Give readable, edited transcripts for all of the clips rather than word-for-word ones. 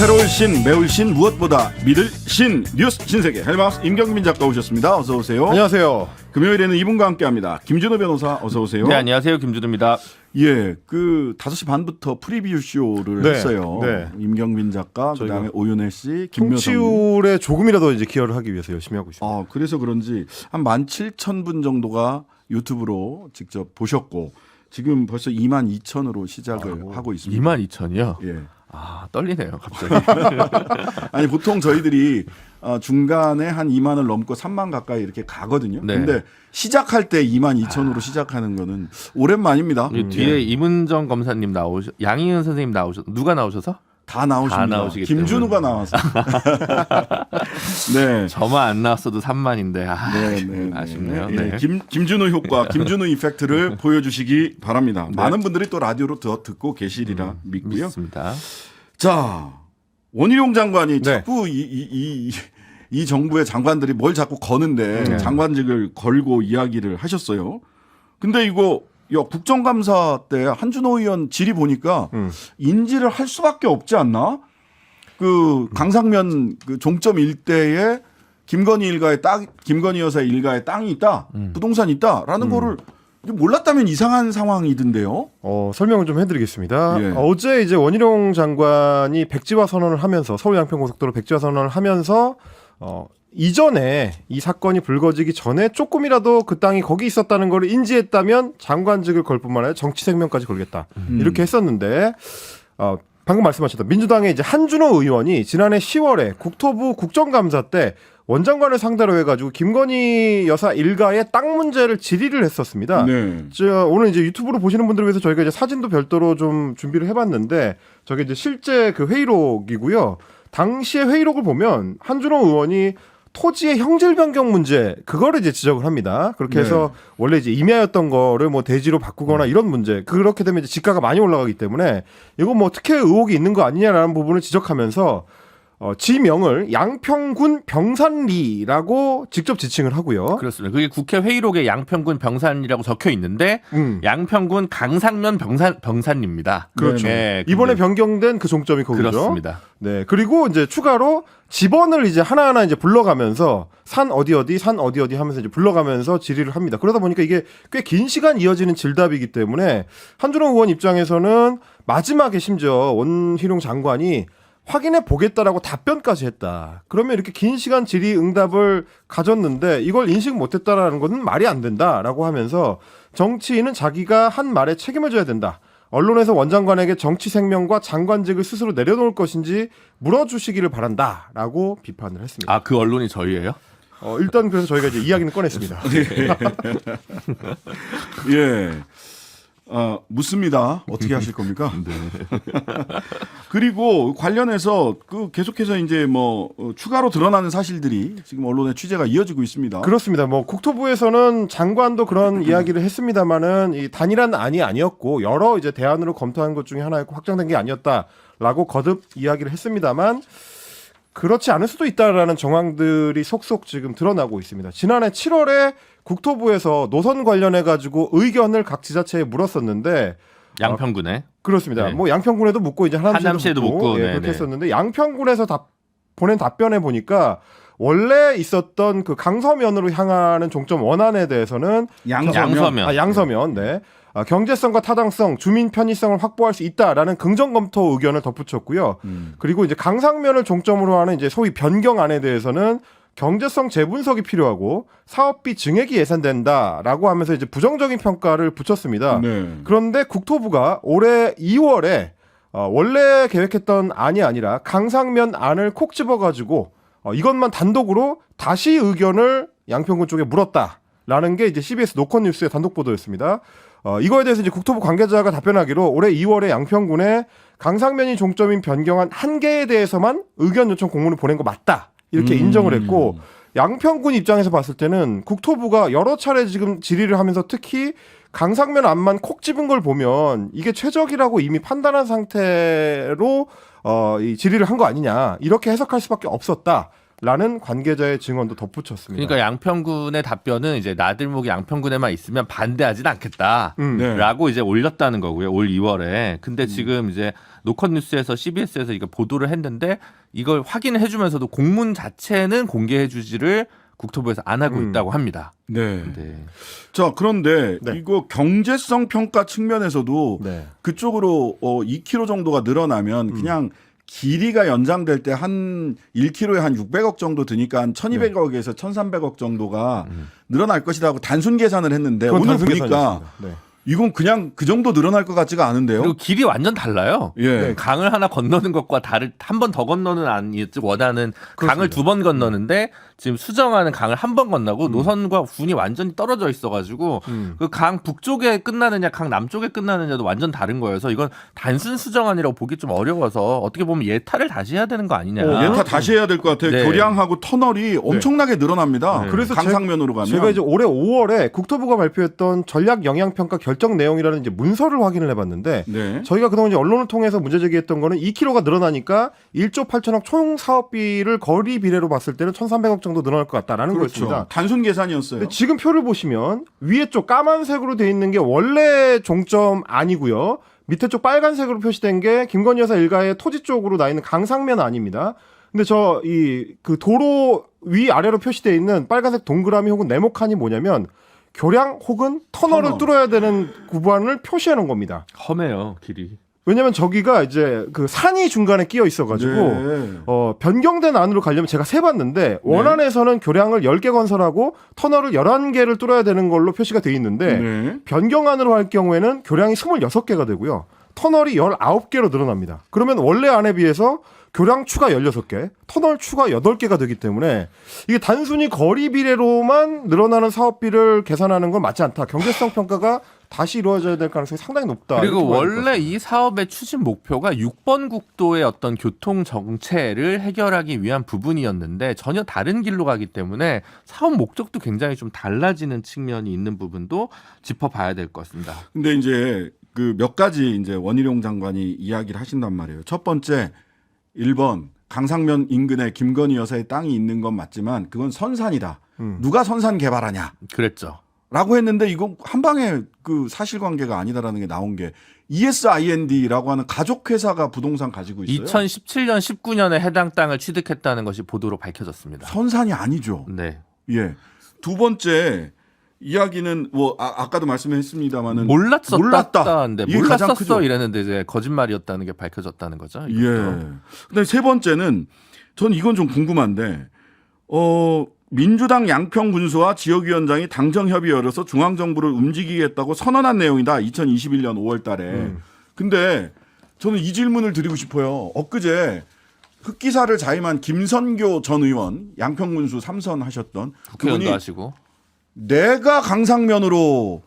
새로울 신, 매울 신, 무엇보다 믿을 신, 뉴스 신세계 헬마우스 임경민 작가 오셨습니다. 어서 오세요. 안녕하세요. 금요일에는 이분과 함께합니다. 김준호 변호사 어서 오세요. 네, 안녕하세요. 김준호입니다. 예, 그 5시 반부터 프리뷰 쇼를 했어요. 네. 임경민 작가, 그다음에 오윤혜 씨, 김묘성. 통치율에 조금이라도 이제 기여를 하기 위해서 열심히 하고 있습니다. 아, 그래서 그런지 한 17,000분 정도가 유튜브로 직접 보셨고 지금 벌써 22,000으로 시작을 하고 있습니다. 22,000이요? 예. 아, 떨리네요, 갑자기. 아니 보통 저희들이 중간에 한 2만을 넘고 3만 가까이 이렇게 가거든요. 네. 근데 시작할 때 22,000으로 시작하는 거는 오랜만입니다. 뒤에 이문정 검사님 양희은 선생님 누가 나오셔서? 다 나오십니다. 다 나오시기 김준우가 때문에. 나와서. 네. 저만 안 나왔어도 3만인데 네. 아쉽네요. 네. 네. 김준우 효과, 김준우 이펙트를 보여주시기 바랍니다. 네. 많은 분들이 또 라디오로 듣고 계시리라 믿고요. 믿습니다. 자, 원희룡 장관이 네. 자꾸 이 정부의 장관들이 뭘 자꾸 거는데 장관직을 걸고 이야기를 하셨어요. 근데 이거 국정감사 때 한준호 의원 질의 보니까 인지를 할 수밖에 없지 않나? 그 강상면 그 종점 일대에 김건희 여사의 일가에 땅이 있다, 부동산이 있다라는 거를 몰랐다면 이상한 상황이던데요. 설명을 좀 해드리겠습니다. 예. 어제 이제 원희룡 장관이 백지화 선언을 하면서 서울 양평고속도로 백지화 선언을 하면서 이전에 이 사건이 불거지기 전에 조금이라도 그 땅이 거기 있었다는 걸 인지했다면 장관직을 걸 뿐만 아니라 정치 생명까지 걸겠다. 이렇게 했었는데 방금 말씀하셨던 민주당의 이제 한준호 의원이 지난해 10월에 국토부 국정감사 때 원장관을 상대로 해가지고 김건희 여사 일가의 땅 문제를 질의를 했었습니다. 네. 오늘 이제 유튜브로 보시는 분들을 위해서 저희가 이제 사진도 별도로 좀 준비를 해봤는데 저게 이제 실제 그 회의록이고요. 당시의 회의록을 보면 한준호 의원이 토지의 형질 변경 문제 그거를 이제 지적을 합니다. 그렇게 해서 원래 이제 임야였던 거를 뭐 대지로 바꾸거나 이런 문제 그렇게 되면 이제 지가가 많이 올라가기 때문에 이거 뭐 특혜 의혹이 있는 거 아니냐라는 부분을 지적하면서 지명을 양평군 병산리라고 직접 지칭을 하고요. 그렇습니다. 그게 국회 회의록에 양평군 병산이라고 적혀 있는데 양평군 강상면 병산입니다. 그렇죠. 네, 이번에 변경된 그 종점이 거기죠. 그렇습니다. 네. 그리고 이제 추가로 집원을 이제 하나하나 이제 불러가면서 산 어디 하면서 이제 불러가면서 질의를 합니다. 그러다 보니까 이게 꽤 긴 시간 이어지는 질답이기 때문에 한준호 의원 입장에서는 마지막에 심지어 원희룡 장관이 확인해 보겠다라고 답변까지 했다. 그러면 이렇게 긴 시간 질의 응답을 가졌는데 이걸 인식 못했다라는 것은 말이 안 된다라고 하면서 정치인은 자기가 한 말에 책임을 져야 된다. 언론에서 원장관에게 정치 생명과 장관직을 스스로 내려놓을 것인지 물어주시기를 바란다라고 비판을 했습니다. 아, 그 언론이 저희예요? 일단 그래서 저희가 이제 이야기는 꺼냈습니다. 예. 묻습니다. 어떻게 하실 겁니까? 그리고 관련해서 그 계속해서 이제 뭐 추가로 드러나는 사실들이 지금 언론의 취재가 이어지고 있습니다. 그렇습니다. 뭐 국토부에서는 장관도 그런 이야기를 했습니다만은 이 단일한 안이 아니었고 여러 이제 대안으로 검토한 것 중에 하나였고 확정된 게 아니었다라고 거듭 이야기를 했습니다만 그렇지 않을 수도 있다라는 정황들이 속속 지금 드러나고 있습니다. 지난해 7월에 국토부에서 노선 관련해 가지고 의견을 각 지자체에 물었었는데 양평군에. 그렇습니다. 네. 뭐 양평군에도 묻고 이제 하남시에도 묻고 네, 그렇게 했었는데 양평군에서 보낸 답변에 보니까 원래 있었던 그 강서면으로 향하는 종점 원안에 대해서는 양서면. 네. 경제성과 타당성, 주민 편의성을 확보할 수 있다라는 긍정 검토 의견을 덧붙였고요. 그리고 이제 강상면을 종점으로 하는 이제 소위 변경안에 대해서는 경제성 재분석이 필요하고 사업비 증액이 예상된다라고 하면서 이제 부정적인 평가를 붙였습니다. 네. 그런데 국토부가 올해 2월에 원래 계획했던 안이 아니라 강상면 안을 콕 집어가지고 이것만 단독으로 다시 의견을 양평군 쪽에 물었다라는 게 이제 CBS 노컷 뉴스의 단독 보도였습니다. 이거에 대해서 이제 국토부 관계자가 답변하기로 올해 2월에 양평군에 강상면이 종점인 변경안 한 개에 대해서만 의견 요청 공문을 보낸 거 맞다. 이렇게 인정을 했고 양평군 입장에서 봤을 때는 국토부가 여러 차례 지금 질의를 하면서 특히 강상면 안만 콕 집은 걸 보면 이게 최적이라고 이미 판단한 상태로 이 질의를 한 거 아니냐 이렇게 해석할 수밖에 없었다. 라는 관계자의 증언도 덧붙였습니다. 그러니까 양평군의 답변은 이제 나들목이 양평군에만 있으면 반대하진 않겠다. 네. 라고 이제 올렸다는 거고요. 올 2월에. 근데 지금 이제 노컷뉴스에서 CBS에서 이거 보도를 했는데 이걸 확인을 해주면서도 공문 자체는 공개해주지를 국토부에서 안 하고 있다고 합니다. 네. 네. 자, 그런데 네. 이거 경제성 평가 측면에서도 네. 그쪽으로 2km 정도가 늘어나면 그냥 길이가 연장될 때 한 1km에 한 600억 정도 드니까 한 1200억에서 1300억 정도가 늘어날 것이라고 단순 계산을 했는데 그건 오늘 단순 보니까 계산이었습니다. 네. 이건 그냥 그 정도 늘어날 것 같지가 않은데요. 그리고 길이 완전 달라요. 예. 강을 하나 건너는 것과 한 번 더 건너는 아니 원하는 강을 2번 건너는데 지금 수정하는 강을 한 번 건너고 노선과 군이 완전히 떨어져 있어가지고 그 강 북쪽에 끝나느냐 강 남쪽에 끝나느냐도 완전 다른 거여서 이건 단순 수정안이라고 보기 좀 어려워서 어떻게 보면 예타를 다시 해야 되는 거 아니냐. 예타 다시 해야 될 것 같아요. 네. 교량하고 터널이 엄청나게 늘어납니다. 네. 그래서 강상면으로 가면. 제가 이제 올해 5월에 국토부가 발표했던 전략 영향평가 결정 내용이라는 이제 문서를 확인을 해봤는데 네. 저희가 그동안 이제 언론을 통해서 문제 제기했던 거는 2km가 늘어나니까 1조 8천억 총 사업비를 거리 비례로 봤을 때는 1,300억 정도 늘어날 것 같다라는 그렇죠. 거였습니다. 단순 계산이었어요. 근데 지금 표를 보시면 위에 쪽 까만색으로 돼 있는 게 원래 종점 아니고요. 밑에 쪽 빨간색으로 표시된 게 김건희 여사 일가의 토지 쪽으로 나 있는 강상면 아닙니다. 근데 그 도로 위 아래로 표시되어 있는 빨간색 동그라미 혹은 네모칸이 뭐냐면 교량 혹은 터널을 터널. 뚫어야 되는 구간을 표시해 놓은 겁니다. 험해요 길이. 왜냐면 저기가 이제 그 산이 중간에 끼어 있어가지고 네. 변경된 안으로 가려면 제가 세봤는데 원안에서는 교량을 10개 건설하고 터널을 11개를 뚫어야 되는 걸로 표시가 돼 있는데 네. 변경안으로 할 경우에는 교량이 26개가 되고요. 터널이 19개로 늘어납니다. 그러면 원래 안에 비해서 교량 추가 16개, 터널 추가 8개가 되기 때문에 이게 단순히 거리 비례로만 늘어나는 사업비를 계산하는 건 맞지 않다. 경제성 평가가 다시 이루어져야 될 가능성이 상당히 높다. 그리고 이렇게 봐야 될것 원래 이 사업의 추진 목표가 6번 국도의 어떤 교통 정체를 해결하기 위한 부분이었는데 전혀 다른 길로 가기 때문에 사업 목적도 굉장히 좀 달라지는 측면이 있는 부분도 짚어봐야 될 것 같습니다. 근데 이제 그 몇 가지 이제 원희룡 장관이 이야기를 하신단 말이에요. 첫 번째 1번 강상면 인근에 김건희 여사의 땅이 있는 건 맞지만 그건 선산이다. 누가 선산 개발하냐? 그랬죠. 라고 했는데 이건 한 방에 그 사실관계가 아니다라는 게 나온 게 ESIND라고 하는 가족회사가 부동산 가지고 있어요. 2017년 19년에 해당 땅을 취득했다는 것이 보도로 밝혀졌습니다. 선산이 아니죠. 네. 예. 두 번째 이야기는 뭐 아까도 말씀했습니다마는 몰랐다. 이게 가장 몰랐었어 크죠. 이랬는데 이제 거짓말이었다는 게 밝혀졌다는 거죠. 예. 이것도. 근데 세 번째는 전 이건 좀 궁금한데 민주당 양평 군수와 지역위원장이 당정 협의 열어서 중앙정부를 움직이겠다고 선언한 내용이다. 2021년 5월 달에. 근데 저는 이 질문을 드리고 싶어요. 엊그제 흑기사를 자임한 김선교 전 의원 양평 군수 3선 하셨던 국회의원도 그분이 하시고. 내가 강상면으로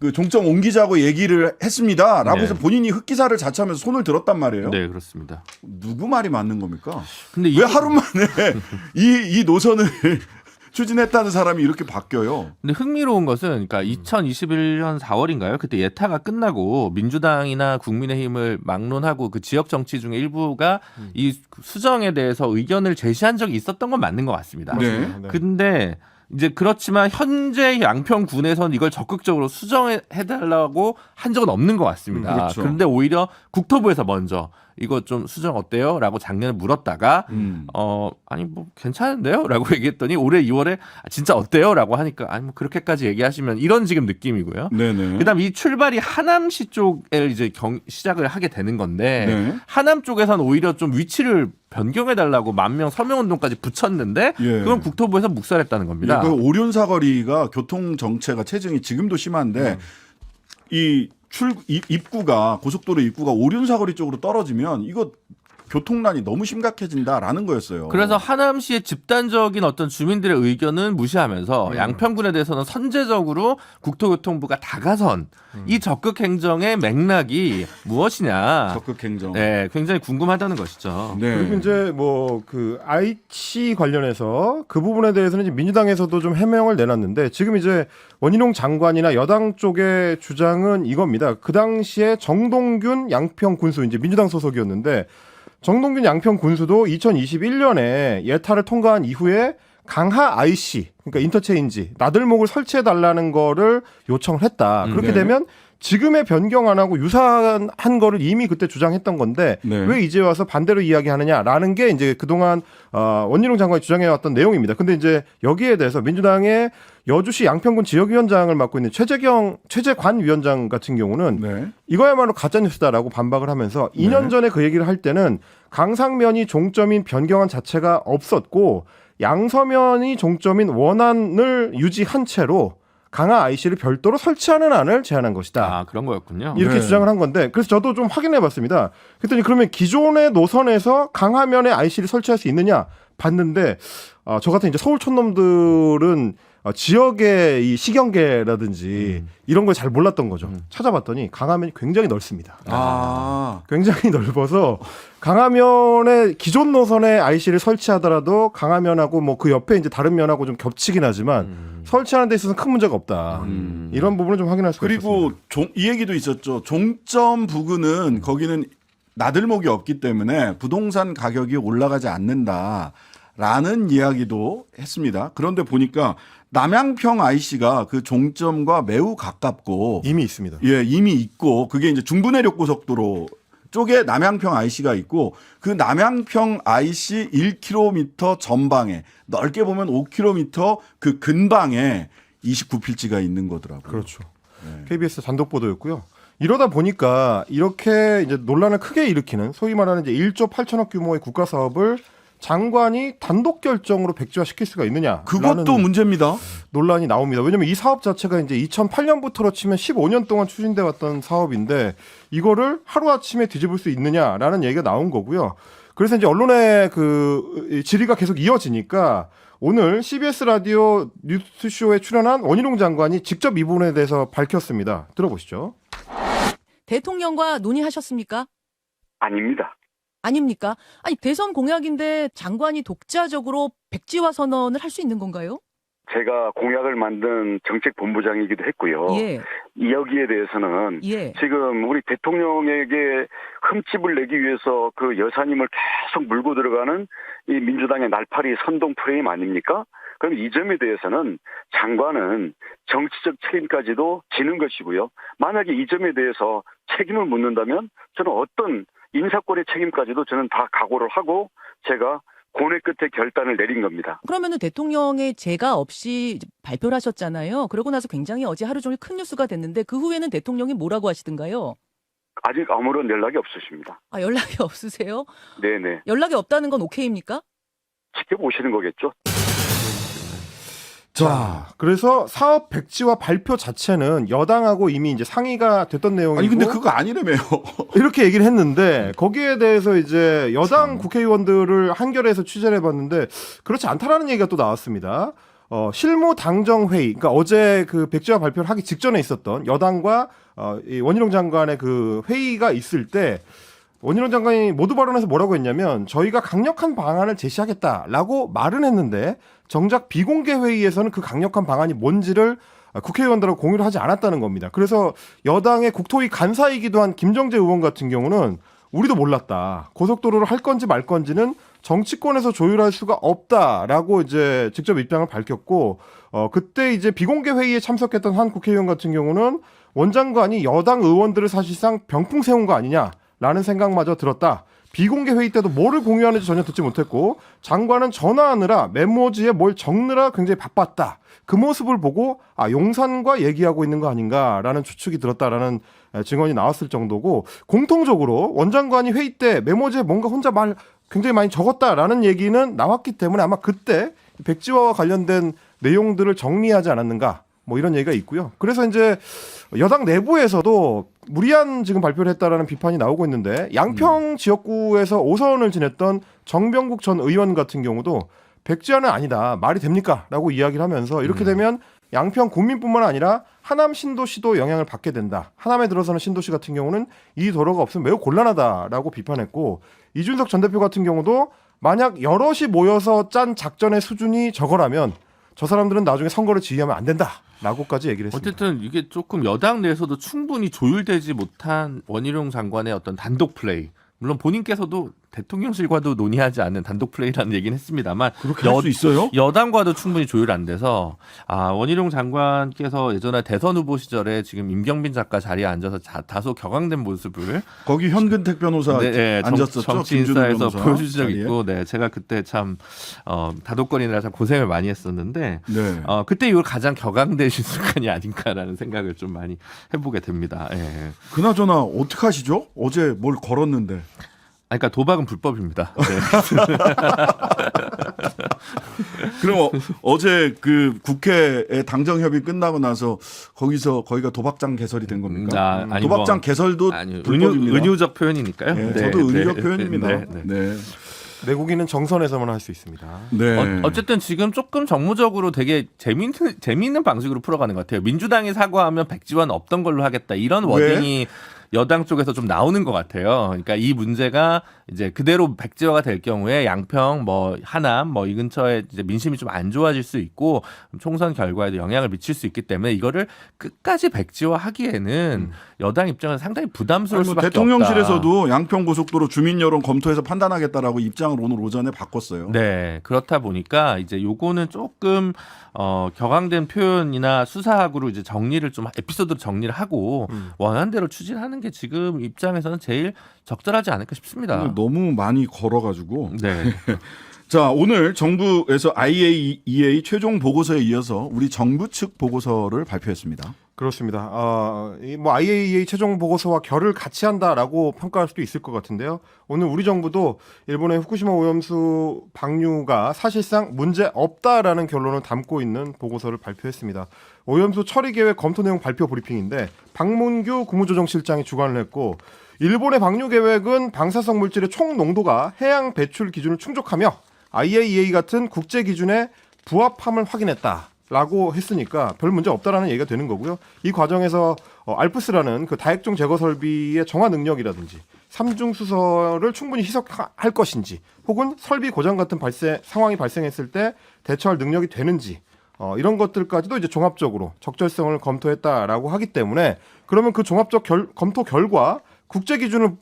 그 종점 옮기자고 얘기를 했습니다라고 네. 해서 본인이 흑기사를 자처하면서 손을 들었단 말이에요. 네, 그렇습니다. 누구 말이 맞는 겁니까? 근데 왜 하루 만에 이 노선을 추진했다는 사람이 이렇게 바뀌어요? 근데 흥미로운 것은 그러니까 2021년 4월인가요? 그때 예타가 끝나고 민주당이나 국민의힘을 막론하고 그 지역 정치 중에 일부가 이 수정에 대해서 의견을 제시한 적이 있었던 건 맞는 것 같습니다. 네. 근데 이제 그렇지만 현재 양평군에서는 이걸 적극적으로 수정해달라고 한 적은 없는 것 같습니다. 그렇죠. 그런데 오히려 국토부에서 먼저 이거 좀 수정 어때요? 라고 작년에 물었다가 아니 뭐 괜찮은데요? 라고 얘기했더니 올해 2월에 진짜 어때요? 라고 하니까 아니 뭐 그렇게까지 얘기하시면 이런 지금 느낌이고요. 네네. 그다음 이 출발이 하남시 쪽에 이제 시작을 하게 되는 건데 네. 하남 쪽에서는 오히려 좀 위치를 변경해 달라고 만명 서명운동까지 붙였는데 예. 그건 국토부에서 묵살했다는 겁니다. 그 오륜사거리가 교통 정체가 체증이 지금도 심한데 입구가 고속도로 입구가 오륜사거리 쪽으로 떨어지면 이거 교통난이 너무 심각해진다라는 거였어요. 그래서 하남시의 집단적인 어떤 주민들의 의견은 무시하면서 양평군에 대해서는 선제적으로 국토교통부가 다가선 이 적극 행정의 맥락이 무엇이냐. 적극 행정. 네, 굉장히 궁금하다는 것이죠. 네. 그리고 이제 뭐 그 IT 관련해서 그 부분에 대해서는 이제 민주당에서도 좀 해명을 내놨는데 지금 이제 원희룡 장관이나 여당 쪽의 주장은 이겁니다. 그 당시에 정동균 양평 군수 이제 민주당 소속이었는데 정동균 양평 군수도 2021년에 예타를 통과한 이후에 강하 IC, 그러니까 인터체인지 나들목을 설치해 달라는 거를 요청을 했다. 그렇게 네. 되면 지금의 변경 안 하고 유사한 거를 이미 그때 주장했던 건데 네. 왜 이제 와서 반대로 이야기하느냐라는 게 이제 그동안 원희룡 장관이 주장해왔던 내용입니다. 근데 이제 여기에 대해서 민주당의 여주시 양평군 지역위원장을 맡고 있는 최재관 위원장 같은 경우는 네. 이거야말로 가짜뉴스다라고 반박을 하면서 2년 전에 그 얘기를 할 때는 강상면이 종점인 변경안 자체가 없었고 양서면이 종점인 원안을 유지한 채로 강화 IC를 별도로 설치하는 안을 제안한 것이다. 아, 그런 거였군요. 이렇게 네. 주장을 한 건데 그래서 저도 좀 확인해 봤습니다. 그랬더니 그러면 기존의 노선에서 강화면에 IC를 설치할 수 있느냐 봤는데 저 같은 이제 서울 촌놈들은 지역의 이 시경계라든지 이런 걸 잘 몰랐던 거죠. 찾아봤더니 강화면이 굉장히 넓습니다. 아. 굉장히 넓어서 강화면에 기존 노선에 IC를 설치하더라도 강화면하고 뭐 그 옆에 이제 다른 면하고 좀 겹치긴 하지만 설치하는 데 있어서는 큰 문제가 없다. 이런 부분을 좀 확인할 수가 그리고 있었습니다. 이 얘기도 있었죠. 종점 부근은 거기는 나들목이 없기 때문에 부동산 가격이 올라가지 않는다라는 이야기도 했습니다. 그런데 보니까 남양평 IC가 그 종점과 매우 가깝고 이미 있습니다. 예, 이미 있고 그게 이제 중부내륙고속도로 쪽에 남양평 IC가 있고 그 남양평 IC 1km 전방에 넓게 보면 5km 그 근방에 29필지가 있는 거더라고요. 그렇죠. KBS 단독 보도였고요. 이러다 보니까 이렇게 이제 논란을 크게 일으키는 소위 말하는 이제 1조 8천억 규모의 국가 사업을 장관이 단독 결정으로 백지화시킬 수가 있느냐? 그것도 문제입니다. 논란이 나옵니다. 왜냐하면 이 사업 자체가 이제 2008년부터로 치면 15년 동안 추진돼 왔던 사업인데 이거를 하루아침에 뒤집을 수 있느냐라는 얘기가 나온 거고요. 그래서 이제 언론의 그 질의가 계속 이어지니까 오늘 CBS 라디오 뉴스쇼에 출연한 원희룡 장관이 직접 이 부분에 대해서 밝혔습니다. 들어보시죠. 대통령과 논의하셨습니까? 아닙니다. 아닙니까? 아니 대선 공약인데 장관이 독자적으로 백지화 선언을 할 수 있는 건가요? 제가 공약을 만든 정책본부장이기도 했고요. 예, 여기에 대해서는 예. 지금 우리 대통령에게 흠집을 내기 위해서 그 여사님을 계속 물고 들어가는 이 민주당의 날파리 선동 프레임 아닙니까? 그럼 이 점에 대해서는 장관은 정치적 책임까지도 지는 것이고요. 만약에 이 점에 대해서 책임을 묻는다면 저는 어떤 인사권의 책임까지도 저는 다 각오를 하고 제가 고뇌 끝에 결단을 내린 겁니다. 그러면은 대통령의 제가 없이 발표를 하셨잖아요. 그러고 나서 굉장히 어제 하루 종일 큰 뉴스가 됐는데 그 후에는 대통령이 뭐라고 하시던가요? 아직 아무런 연락이 없으십니다. 아, 연락이 없으세요? 네네. 연락이 없다는 건 오케이입니까? 지켜보시는 거겠죠? 자, 그래서 사업 백지화 발표 자체는 여당하고 이미 이제 상의가 됐던 내용이고 아니 근데 그거 아니라며요. 이렇게 얘기를 했는데 거기에 대해서 이제 여당 국회의원들을 한겨레에서 취재를 해봤는데 그렇지 않다라는 얘기가 또 나왔습니다. 실무 당정 회의, 그러니까 어제 그 백지화 발표를 하기 직전에 있었던 여당과 이 원희룡 장관의 그 회의가 있을 때 원희룡 장관이 모두 발언에서 뭐라고 했냐면 저희가 강력한 방안을 제시하겠다라고 말은 했는데 정작 비공개 회의에서는 그 강력한 방안이 뭔지를 국회의원들하고 공유를 하지 않았다는 겁니다. 그래서 여당의 국토위 간사이기도 한 김정재 의원 같은 경우는 우리도 몰랐다. 고속도로를 할 건지 말 건지는 정치권에서 조율할 수가 없다라고 이제 직접 입장을 밝혔고 그때 이제 비공개 회의에 참석했던 한 국회의원 같은 경우는 원 장관이 여당 의원들을 사실상 병풍 세운 거 아니냐라는 생각마저 들었다. 비공개 회의 때도 뭐를 공유하는지 전혀 듣지 못했고 장관은 전화하느라 메모지에 뭘 적느라 굉장히 바빴다. 그 모습을 보고 용산과 얘기하고 있는 거 아닌가라는 추측이 들었다라는 증언이 나왔을 정도고 공통적으로 원 장관이 회의 때 메모지에 뭔가 혼자 말 굉장히 많이 적었다라는 얘기는 나왔기 때문에 아마 그때 백지화와 관련된 내용들을 정리하지 않았는가 뭐 이런 얘기가 있고요. 그래서 이제 여당 내부에서도 무리한 지금 발표를 했다라는 비판이 나오고 있는데 양평 지역구에서 5선을 지냈던 정병국 전 의원 같은 경우도 백지화는 아니다. 말이 됩니까? 라고 이야기를 하면서 이렇게 되면 양평 군민뿐만 아니라 하남 신도시도 영향을 받게 된다. 하남에 들어서는 신도시 같은 경우는 이 도로가 없으면 매우 곤란하다라고 비판했고 이준석 전 대표 같은 경우도 만약 여럿이 모여서 짠 작전의 수준이 저거라면 저 사람들은 나중에 선거를 지휘하면 안 된다라고까지 얘기를 했습니다. 어쨌든 이게 조금 여당 내에서도 충분히 조율되지 못한 원희룡 장관의 어떤 단독 플레이. 물론 본인께서도 대통령실과도 논의하지 않는 단독 플레이라는 얘기는 했습니다만 그렇게 할 수 있어요? 여당과도 충분히 조율 안 돼서 원희룡 장관께서 예전에 대선 후보 시절에 지금 임경빈 작가 자리에 앉아서 다소 격앙된 모습을 거기 현근택 변호사 앉았었죠. 정치인사에서 변호사 보여준 적 자리에. 있고, 네, 제가 그때 참 다독거리느라 참 고생을 많이 했었는데 네. 그때 이후로 가장 격앙되신 순간이 아닌가라는 생각을 좀 많이 해보게 됩니다. 예. 그나저나 어떻게 하시죠? 어제 뭘 걸었는데. 그러니까 도박은 불법입니다. 네. 그럼 어제 그 국회의 당정 협의 끝나고 나서 거기가 도박장 개설이 된 겁니까? 아니, 도박장 개설도 불법입니다. 은유적 표현이니까요. 네, 네, 저도 은유적 네, 표현입니다. 네, 네. 네. 내국인은 정선에서만 할 수 있습니다. 네. 어쨌든 지금 조금 정무적으로 되게 재미있는 방식으로 풀어가는 것 같아요. 민주당이 사과하면 백지화는 없던 걸로 하겠다. 이런 워딩이 여당 쪽에서 좀 나오는 것 같아요. 그러니까 이 문제가 이제 그대로 백지화가 될 경우에 양평, 하남, 이 근처에 이제 민심이 좀 안 좋아질 수 있고 총선 결과에도 영향을 미칠 수 있기 때문에 이거를 끝까지 백지화하기에는 여당 입장에서 상당히 부담스러울 수밖에 없다. 대통령실에서도 양평 고속도로 주민 여론 검토해서 판단하겠다라고 입장을 오늘 오전에 바꿨어요. 네, 그렇다 보니까 이제 요거는 조금 격앙된 표현이나 수사학으로 이제 정리를 좀 에피소드로 정리를 하고 원하는 대로 추진하는 게 지금 입장에서는 제일 적절하지 않을까 싶습니다. 너무 많이 걸어가지고. 네. 자, 오늘 정부에서 IAEA 최종 보고서에 이어서 우리 정부 측 보고서를 발표했습니다. 그렇습니다. IAEA 최종 보고서와 결을 같이 한다라고 평가할 수도 있을 것 같은데요. 오늘 우리 정부도 일본의 후쿠시마 오염수 방류가 사실상 문제 없다라는 결론을 담고 있는 보고서를 발표했습니다. 오염수 처리 계획 검토 내용 발표 브리핑인데 박문규 국무조정실장이 주관을 했고, 일본의 방류 계획은 방사성 물질의 총 농도가 해양 배출 기준을 충족하며 IAEA 같은 국제 기준에 부합함을 확인했다라고 했으니까 별 문제 없다라는 얘기가 되는 거고요. 이 과정에서 알프스라는 그 다액종 제거 설비의 정화 능력이라든지 삼중 수소를 충분히 희석할 것인지, 혹은 설비 고장 같은 상황이 발생했을 때 대처할 능력이 되는지, 이런 것들까지도 이제 종합적으로 적절성을 검토했다라고 하기 때문에, 그러면 그 종합적 검토 결과 국제 기준을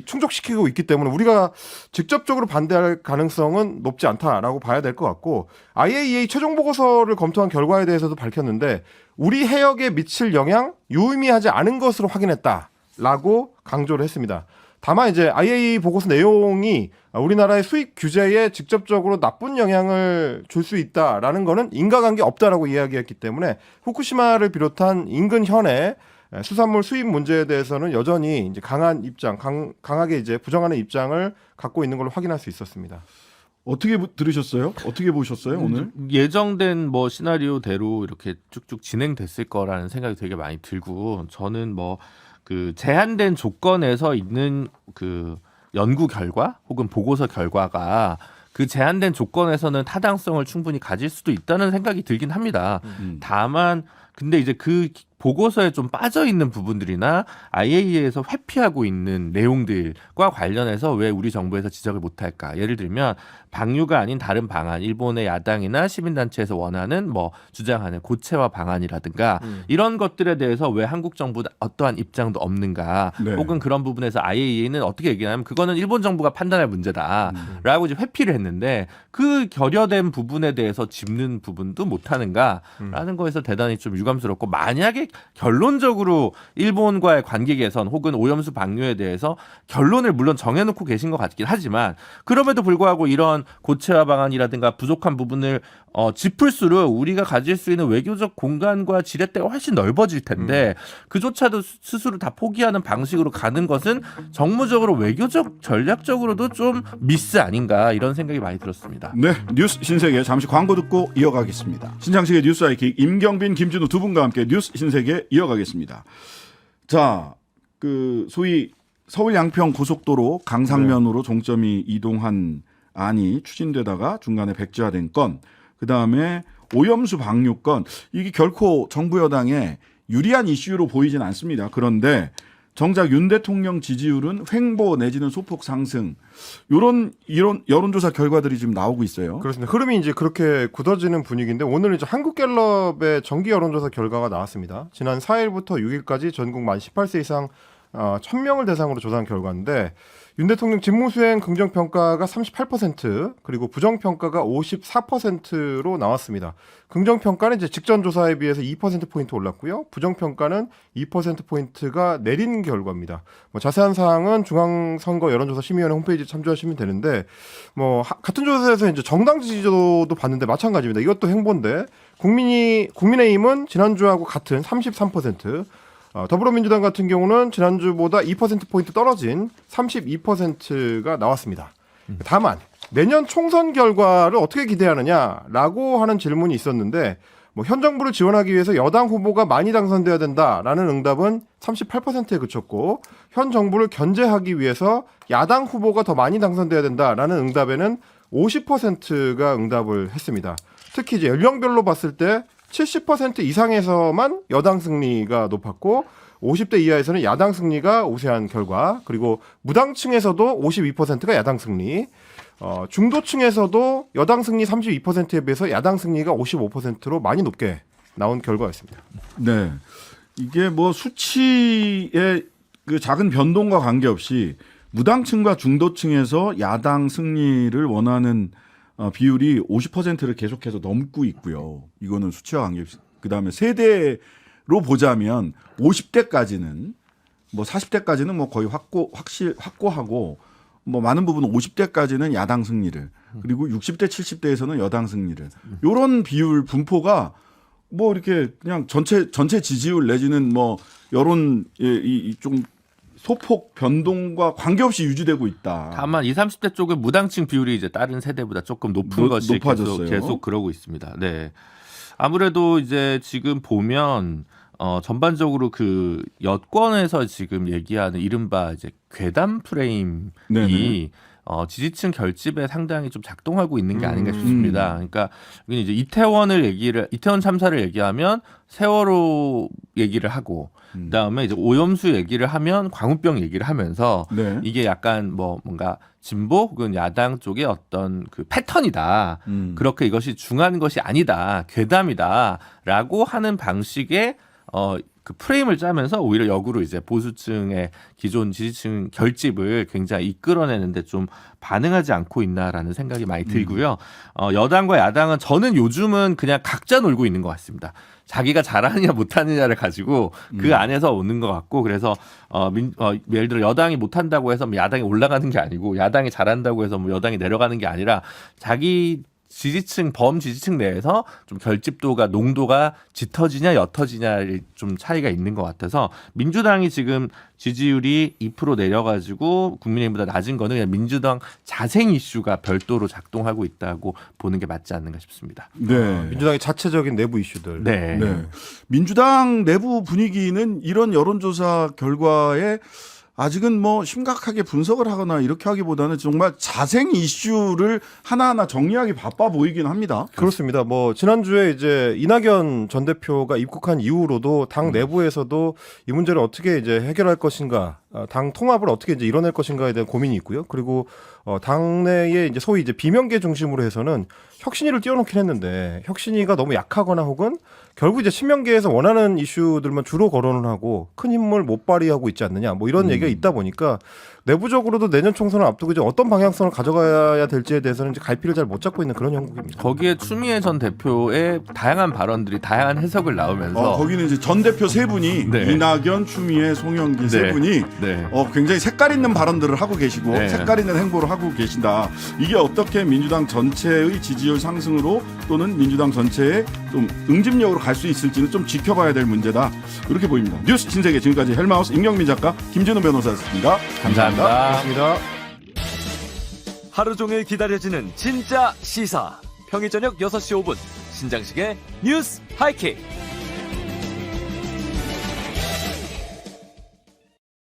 충족시키고 있기 때문에 우리가 직접적으로 반대할 가능성은 높지 않다라고 봐야 될 것 같고, IAEA 최종 보고서를 검토한 결과에 대해서도 밝혔는데 우리 해역에 미칠 영향 유의미하지 않은 것으로 확인했다라고 강조를 했습니다. 다만 이제 IAEA 보고서 내용이 우리나라의 수입 규제에 직접적으로 나쁜 영향을 줄 수 있다라는 거는 인과관계 없다라고 이야기했기 때문에 후쿠시마를 비롯한 인근 현의 수산물 수입 문제에 대해서는 여전히 이제 강하게 이제 부정하는 입장을 갖고 있는 걸로 확인할 수 있었습니다. 어떻게 들으셨어요? 어떻게 보셨어요, 오늘? 예정된 시나리오대로 이렇게 쭉쭉 진행됐을 거라는 생각이 되게 많이 들고, 저는 그 제한된 조건에서 있는 그 연구 결과 혹은 보고서 결과가 그 제한된 조건에서는 타당성을 충분히 가질 수도 있다는 생각이 들긴 합니다. 다만 근데 이제 그 보고서에 좀 빠져 있는 부분들이나 IAEA에서 회피하고 있는 내용들과 관련해서 왜 우리 정부에서 지적을 못할까? 예를 들면 방류가 아닌 다른 방안, 일본의 야당이나 시민단체에서 원하는 주장하는 고체화 방안이라든가 이런 것들에 대해서 왜 한국 정부는 어떠한 입장도 없는가? 네. 혹은 그런 부분에서 IAEA는 어떻게 얘기하냐면 그거는 일본 정부가 판단할 문제다라고 이제 회피를 했는데, 그 결여된 부분에 대해서 짚는 부분도 못하는가라는 거에서 대단히 좀 유감스럽고, 만약에 결론적으로 일본과의 관계 개선 혹은 오염수 방류에 대해서 결론을 물론 정해놓고 계신 것 같긴 하지만, 그럼에도 불구하고 이런 고체화 방안이라든가 부족한 부분을 짚을수록 우리가 가질 수 있는 외교적 공간과 지렛대가 훨씬 넓어질 텐데 그조차도 스스로 다 포기하는 방식으로 가는 것은 정무적으로 외교적 전략적으로도 좀 미스 아닌가, 이런 생각이 많이 들었습니다. 네, 뉴스 신세계 잠시 광고 듣고 이어가겠습니다. 신장식의 뉴스 아이킥 임경빈, 김진우 두 분과 함께 뉴스 신세계 이어가겠습니다. 자, 그 소위 서울 양평 고속도로 강상면으로 종점이 이동한 안이 추진되다가 중간에 백지화된 건, 그다음에 오염수 방류 건, 이게 결코 정부 여당에 유리한 이슈로 보이진 않습니다. 그런데 정작 윤 대통령 지지율은 횡보 내지는 소폭 상승, 이런 여론조사 결과들이 지금 나오고 있어요. 그렇습니다. 흐름이 이제 그렇게 굳어지는 분위기인데, 오늘 이제 한국갤럽의 정기 여론조사 결과가 나왔습니다. 지난 4일부터 6일까지 전국 만 18세 이상 1000명을 대상으로 조사한 결과인데, 윤 대통령 직무수행 긍정평가가 38% 그리고 부정평가가 54%로 나왔습니다. 긍정평가는 이제 직전 조사에 비해서 2%포인트 올랐고요. 부정평가는 2%포인트가 내린 결과입니다. 뭐 자세한 사항은 중앙선거 여론조사심의위원회 홈페이지 참조하시면 되는데 뭐 같은 조사에서 이제 정당 지지도도 봤는데 마찬가지입니다. 이것도 행보인데 국민의힘은 지난주하고 같은 33%, 더불어민주당 같은 경우는 지난주보다 2%포인트 떨어진 32%가 나왔습니다. 다만 내년 총선 결과를 어떻게 기대하느냐라고 하는 질문이 있었는데 뭐 현 정부를 지원하기 위해서 여당 후보가 많이 당선돼야 된다라는 응답은 38%에 그쳤고 현 정부를 견제하기 위해서 야당 후보가 더 많이 당선돼야 된다라는 응답에는 50%가 응답을 했습니다. 특히 이제 연령별로 봤을 때 70% 이상에서만 여당 승리가 높았고 50대 이하에서는 야당 승리가 우세한 결과, 그리고 무당층에서도 52%가 야당 승리, 중도층에서도 여당 승리 32%에 비해서 야당 승리가 55%로 많이 높게 나온 결과였습니다. 네. 이게 뭐 수치의 그 작은 변동과 관계없이 무당층과 중도층에서 야당 승리를 원하는 비율이 50%를 계속해서 넘고 있고요. 이거는 수치와 관계없이. 그다음에 세대로 보자면 50대까지는 뭐 40대까지는 뭐 거의 확고하고 뭐 많은 부분 50대까지는 야당 승리를, 그리고 60대 70대에서는 여당 승리를. 요런 비율 분포가 뭐 이렇게 그냥 전체 지지율 내지는 뭐 여론 좀 소폭 변동과 관계없이 유지되고 있다. 다만 20, 30대 쪽은 무당층 비율이 이제 다른 세대보다 조금 높은 것이 높아졌어요. 계속 그러고 있습니다. 네. 아무래도 이제 지금 보면 전반적으로 그 여권에서 지금 얘기하는 이른바 이제 괴담 프레임이 네네. 지지층 결집에 상당히 좀 작동하고 있는 게 아닌가 싶습니다. 그러니까 여기 이제 이태원 참사를 얘기하면 세월호 얘기를 하고, 그다음에 이제 오염수 얘기를 하면 광우병 얘기를 하면서 네. 이게 약간 뭐 뭔가 진보 혹은 야당 쪽의 어떤 그 패턴이다. 그렇게 이것이 중요한 것이 아니다. 괴담이다라고 하는 방식의 그 프레임을 짜면서 오히려 역으로 이제 보수층의 기존 지지층 결집을 굉장히 이끌어내는데 좀 반응하지 않고 있나라는 생각이 많이 들고요. 여당과 야당은 저는 요즘은 그냥 각자 놀고 있는 것 같습니다. 자기가 잘하느냐 못하느냐를 가지고 그 안에서 오는 것 같고, 그래서 예를 들어 여당이 못한다고 해서 뭐 야당이 올라가는 게 아니고, 야당이 잘한다고 해서 뭐 여당이 내려가는 게 아니라 자기 지지층, 범지지층 내에서 좀 결집도가, 농도가 짙어지냐 옅어지냐의 좀 차이가 있는 것 같아서, 민주당이 지금 지지율이 2% 내려가지고 국민의힘보다 낮은 거는 그냥 민주당 자생 이슈가 별도로 작동하고 있다고 보는 게 맞지 않는가 싶습니다. 네. 민주당의 자체적인 내부 이슈들. 네. 네. 민주당 내부 분위기는 이런 여론조사 결과에 아직은 뭐 심각하게 분석을 하거나 이렇게 하기보다는 정말 자생 이슈를 하나하나 정리하기 바빠 보이긴 합니다. 그렇습니다. 뭐 지난주에 이제 이낙연 전 대표가 입국한 이후로도 당 내부에서도 이 문제를 어떻게 이제 해결할 것인가, 당 통합을 어떻게 이제 이뤄낼 것인가에 대한 고민이 있고요. 그리고 당내에 이제 소위 이제 비명계 중심으로 해서는 혁신위를 띄워놓긴 했는데 혁신위가 너무 약하거나 혹은 결국 이제 친명계에서 원하는 이슈들만 주로 거론을 하고 큰 힘을 못 발휘하고 있지 않느냐, 뭐 이런 얘기가 있다 보니까 내부적으로도 내년 총선을 앞두고 이제 어떤 방향성을 가져가야 될지에 대해서는 이제 갈피를 잘 못 잡고 있는 그런 형국입니다. 거기에 추미애 전 대표의 다양한 발언들이 다양한 해석을 나오면서 거기는 이제 전 대표 세 분이 네. 이낙연, 추미애, 송영기 세 네. 분이 네. 굉장히 색깔 있는 발언들을 하고 계시고 네. 색깔 있는 행보를 하고 계신다. 이게 어떻게 민주당 전체의 지지율 상승으로 또는 민주당 전체의 좀 응집력으로 갈 수 있을지는 좀 지켜봐야 될 문제다. 이렇게 보입니다. 뉴스 신세계, 지금까지 헬마우스 임경민 작가, 김진우 변호사였습니다. 감사합니다. 고맙습니다. 하루 종일 기다려지는 진짜 시사. 평일 저녁 6시 5분 신장식의 뉴스 하이킥.